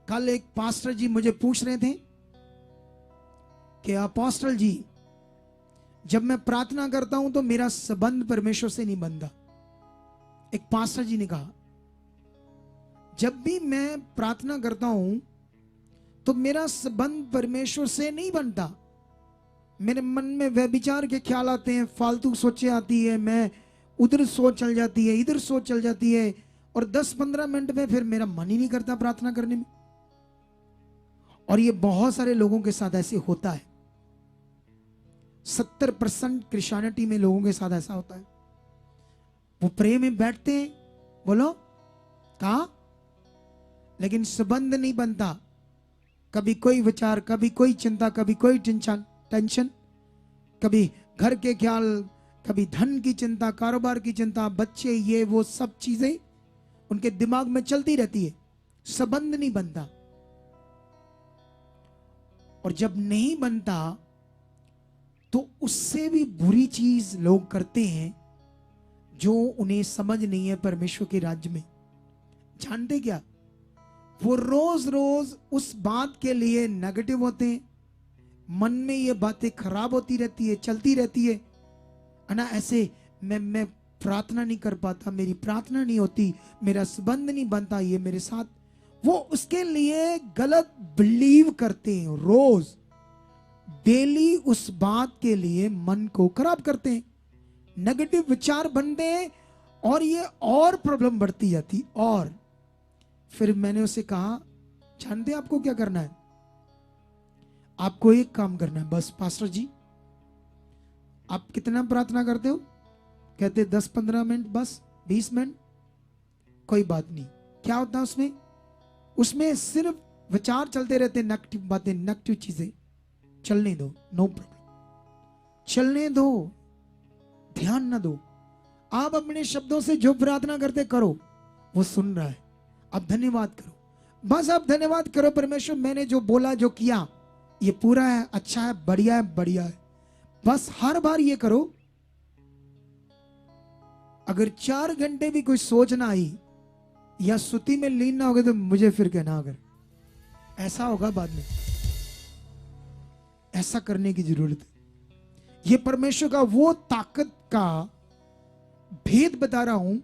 कल एक पास्टर जी मुझे पूछ रहे थे कि अपोस्टल जी, जब मैं प्रार्थना करता हूं तो मेरा संबंध परमेश्वर से नहीं बनता। एक पास्टर जी ने कहा, जब भी मैं प्रार्थना करता हूं तो मेरा संबंध परमेश्वर से नहीं बनता। मेरे मन में व्यभिचार के ख्याल आते हैं, फालतू सोचें आती है, मैं उधर सोच चल जाती है, इधर सोच चल जाती है, और 10-15 मिनट में फिर मेरा मन ही नहीं करता प्रार्थना करने में। और ये बहुत सारे लोगों के साथ ऐसे होता है। 70% क्रिश्चियनिटी में लोगों के साथ ऐसा होता है। वो प्रे में बैठते हैं, बोलो कहा, लेकिन संबंध नहीं बनता। कभी कोई विचार, कभी कोई चिंता, कभी कोई टेंशन, कभी घर के ख्याल, कभी धन की चिंता, कारोबार की चिंता, बच्चे, ये वो सब चीजें उनके दिमाग में चलती रहती है, संबंध नहीं बनता। और जब नहीं बनता तो उससे भी बुरी चीज लोग करते हैं जो उन्हें समझ नहीं है परमेश्वर के राज्य में। जानते क्या, वो रोज रोज उस बात के लिए नेगेटिव होते हैं, मन में ये बातें खराब होती रहती है, चलती रहती है ना। ऐसे मैं प्रार्थना नहीं कर पाता, मेरी प्रार्थना नहीं होती, मेरा संबंध नहीं बनता ये मेरे साथ। वो उसके लिए गलत बिलीव करते हैं, रोज डेली उस बात के लिए मन को खराब करते हैं, नेगेटिव विचार बनते हैं, और ये और प्रॉब्लम बढ़ती जाती। और फिर मैंने उसे कहा, जानते आपको क्या करना है? आपको एक काम करना है बस। पास्टर जी, आप कितना प्रार्थना करते हो? कहते 10-15 मिनट, बस 20 मिनट। कोई बात नहीं। क्या होता है उसमें? उसमें सिर्फ विचार चलते रहते, नेगेटिव बातें, नेगेटिव चीजें। चलने दो, नो प्रॉब्लम, चलने दो, ध्यान ना दो। आप अपने शब्दों से जो प्रार्थना करते करो, वो सुन रहा है। आप धन्यवाद करो, बस आप धन्यवाद करो, परमेश्वर मैंने जो बोला, जो किया, ये पूरा है, अच्छा है, बढ़िया है, बढ़िया है। बस हर बार ये करो। अगर 4 घंटे भी कोई सोच ना आई या स्तुति में लीन ना हो गए तो मुझे फिर कहना, अगर ऐसा होगा बाद में। ऐसा करने की जरूरत है। ये परमेश्वर का वो ताकत का भेद बता रहा हूं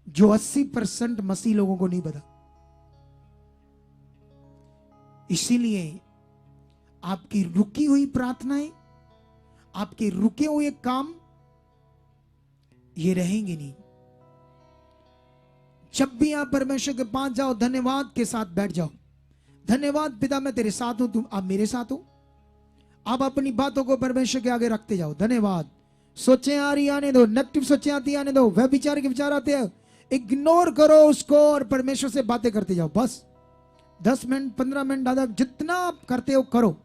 जो 80% मसीह लोगों को नहीं पता। इसीलिए आपकी रुकी हुई प्रार्थनाएं, आपके रुके हुए काम, ये रहेंगे नहीं। जब भी आप परमेश्वर के पास जाओ, धन्यवाद के साथ बैठ जाओ। धन्यवाद पिता, मैं तेरे साथ हूं, तुम आप मेरे साथ हो। आप अपनी बातों को परमेश्वर के आगे रखते जाओ। धन्यवाद। सोचें आ रही आने दो, नेगेटिव सोचें आती आने दो, वह विचार के विचार आते हैं, इग्नोर करो उसको और परमेश्वर से बातें करते जाओ। बस 10 मिनट, 15 मिनट, आधा, जितना आप करते हो करो,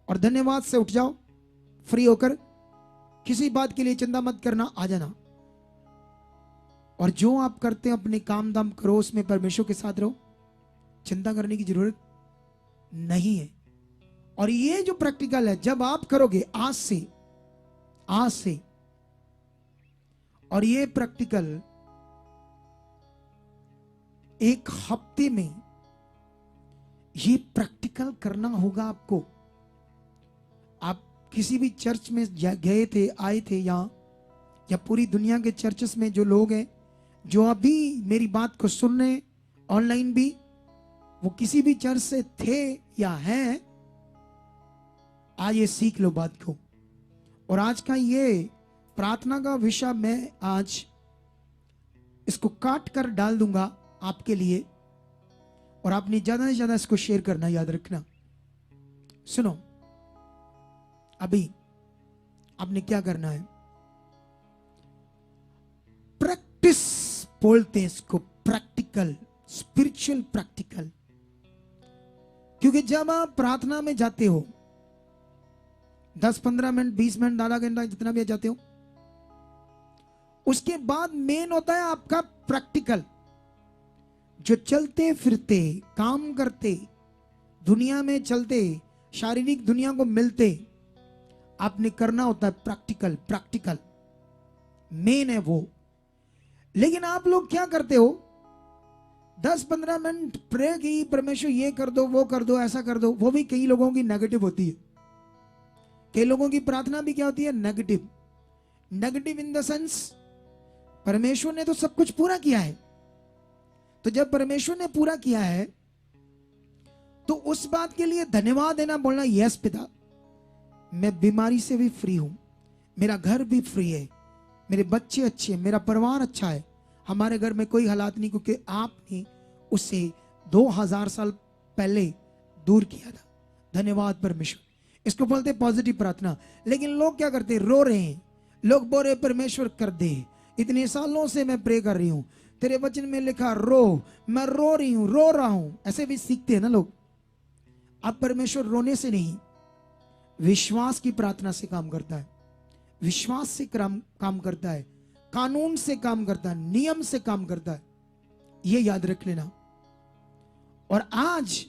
और धन्यवाद से उठ जाओ फ्री होकर। किसी बात के लिए चिंता मत करना, आ जाना। और जो आप करते हैं अपने काम दाम करो, उसमें परमेश्वर के साथ रहो, चिंता करने की जरूरत नहीं है। और ये जो प्रैक्टिकल है, जब आप करोगे आज से, और ये प्रैक्टिकल 1 हफ्ते में ये प्रैक्टिकल करना होगा आपको। आप किसी भी चर्च में गए थे, आए थे, या पूरी दुनिया के चर्चेस में जो लोग हैं, जो अभी मेरी बात को सुन रहे हैं ऑनलाइन भी, वो किसी भी चर्च से थे या हैं, आज ये सीख लो बात को। और आज का ये प्रार्थना का विषय मैं आज इसको काट कर डाल दूंगा आपके लिए, और आपने ज्यादा से ज्यादा इसको शेयर करना, याद रखना। सुनो, अभी आपने क्या करना है? प्रैक्टिस बोलते हैं इसको, प्रैक्टिकल, स्पिरिचुअल प्रैक्टिकल। क्योंकि जब आप प्रार्थना में जाते हो, 10-15 मिनट, 20 मिनट, आधा घंटा, जितना भी जाते हो, उसके बाद मेन होता है आपका प्रैक्टिकल। जो चलते फिरते, काम करते, दुनिया में चलते, शारीरिक दुनिया को मिलते, आपने करना होता है प्रैक्टिकल मेन है वो। लेकिन आप लोग क्या करते हो? 10-15 मिनट प्रे की, परमेश्वर ये कर दो, वो कर दो, ऐसा कर दो, वो भी कई लोगों की नेगेटिव होती है। कई लोगों की प्रार्थना भी क्या होती है? Negative. Negative in the sense, परमेश्वर ने तो सब कुछ पूरा किया है, तो जब परमेश्वर ने पूरा किया है तो उस बात के लिए धन्यवाद देना, बोलना यस पिता, मैं बीमारी से भी फ्री हूं, मेरा घर भी फ्री है, मेरे बच्चे अच्छे हैं, मेरा परिवार अच्छा है, हमारे घर में कोई हालात नहीं, क्योंकि आपने उसे 2000 साल पहले दूर किया था। धन्यवाद परमेश्वर। इसको बोलते पॉजिटिव प्रार्थना। लेकिन लोग क्या करते? रो रहे हैं। लोग बोल रहे परमेश्वर कर दे, इतने सालों से मैं प्रे कर रही हूं, तेरे वचन में लिखा रो, मैं रो रही हूं, रो रहा हूं। ऐसे भी सीखते हैं ना लोग। अब परमेश्वर रोने से नहीं, विश्वास की प्रार्थना से काम करता है, विश्वास से काम करता है, कानून से काम करता है, नियम से काम करता है। ये याद रख लेना। और आज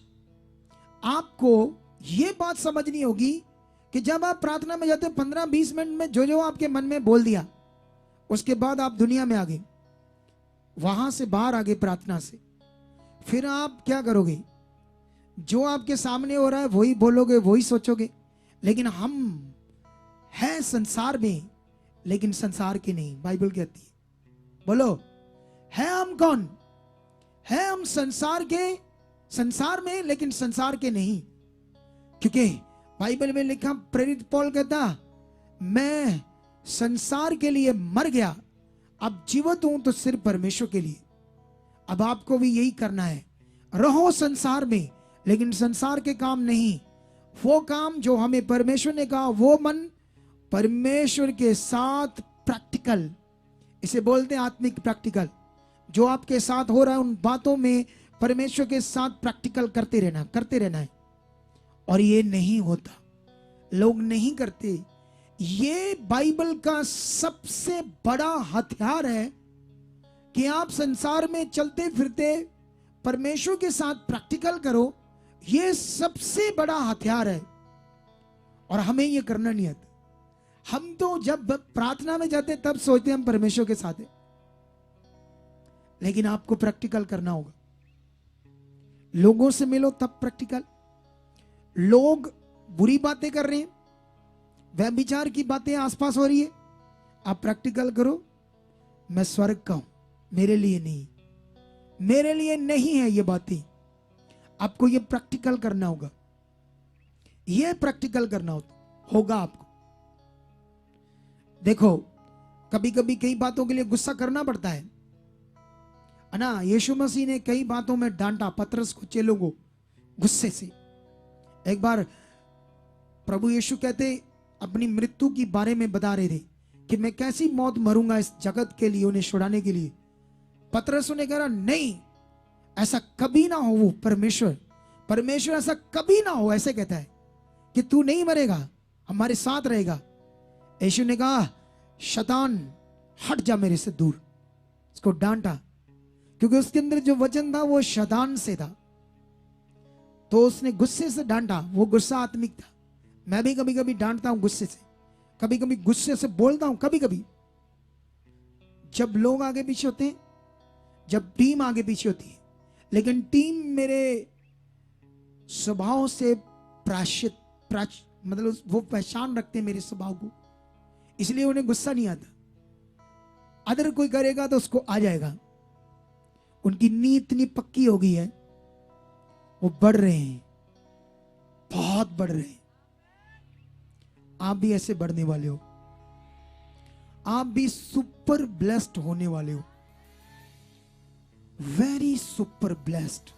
आपको ये बात समझनी होगी कि जब आप प्रार्थना में जाते 15-20 मिनट में जो जो आपके मन में बोल दिया, उसके बाद आप दुनिया में आ गए, वहां से बाहर आ गए प्रार्थना से, फिर आप क्या करोगे? जो आपके सामने हो रहा है वही बोलोगे, वही सोचोगे। लेकिन हम हैं संसार में, लेकिन संसार के नहीं। बाइबल कहती है, बोलो, है हम कौन? है हम संसार के, संसार में, लेकिन संसार के नहीं। क्योंकि बाइबल में लिखा, प्रेरित पौल कहता, मैं संसार के लिए मर गया, अब जीवित हूं तो सिर्फ परमेश्वर के लिए। अब आपको भी यही करना है। रहो संसार में, लेकिन संसार के काम नहीं। वो काम जो हमें परमेश्वर ने कहा, वो मन परमेश्वर के साथ प्रैक्टिकल, इसे बोलते हैं आत्मिक प्रैक्टिकल। जो आपके साथ हो रहा है उन बातों में परमेश्वर के साथ प्रैक्टिकल करते रहना है। और ये नहीं होता, लोग नहीं करते। ये बाइबल का सबसे बड़ा हथियार है कि आप संसार में चलते फिरते परमेश्वर के साथ प्रैक्टिकल करो। ये सबसे बड़ा हथियार है, और हमें ये करना नहीं आता। हम तो जब प्रार्थना में जाते तब सोचते हम परमेश्वर के साथ हैं, लेकिन आपको प्रैक्टिकल करना होगा। लोगों से मिलो तब प्रैक्टिकल। लोग बुरी बातें कर रहे हैं, व्यभिचार की बातें आसपास हो रही है, आप प्रैक्टिकल करो, मैं स्वर्ग का हूं, मेरे लिए नहीं, मेरे लिए नहीं है ये बातें। आपको ये प्रैक्टिकल करना होगा, ये प्रैक्टिकल करना होगा आपको। देखो, कभी कभी कई बातों के लिए गुस्सा करना पड़ता है ना। यीशु मसीह ने कई बातों में डांटा पतरस को, चेलों को, गुस्से से। एक बार प्रभु यीशु कहते, अपनी मृत्यु की बारे में बता रहे थे कि मैं कैसी मौत मरूंगा इस जगत के लिए, उन्हें छुड़ाने के लिए। पतरस ने कहा, नहीं, ऐसा कभी ना हो। वो परमेश्वर ऐसा कभी ना हो, ऐसे कहता है कि तू नहीं मरेगा, हमारे साथ रहेगा। यीशु ने कहा, शैतान हट जा मेरे से दूर। इसको डांटा, क्योंकि उसके अंदर जो वचन था वो शैतान से था, तो उसने गुस्से से डांटा। वो गुस्सा आत्मिक था। मैं भी कभी कभी डांटता हूं गुस्से से, कभी कभी गुस्से से बोलता हूं, कभी कभी जब लोग आगे पीछे होते हैं, जब टीम आगे पीछे होती है। लेकिन टीम मेरे स्वभाव से मतलब वो पहचान रखते हैं मेरे स्वभाव को, इसलिए उन्हें गुस्सा नहीं आता। अदर कोई करेगा तो उसको आ जाएगा। उनकी नींद इतनी पक्की हो गई है, वो बढ़ रहे हैं, बहुत बढ़ रहे हैं। आप भी ऐसे बढ़ने वाले हो, आप भी सुपर ब्लेस्ड होने वाले हो, वेरी सुपर ब्लेस्ड।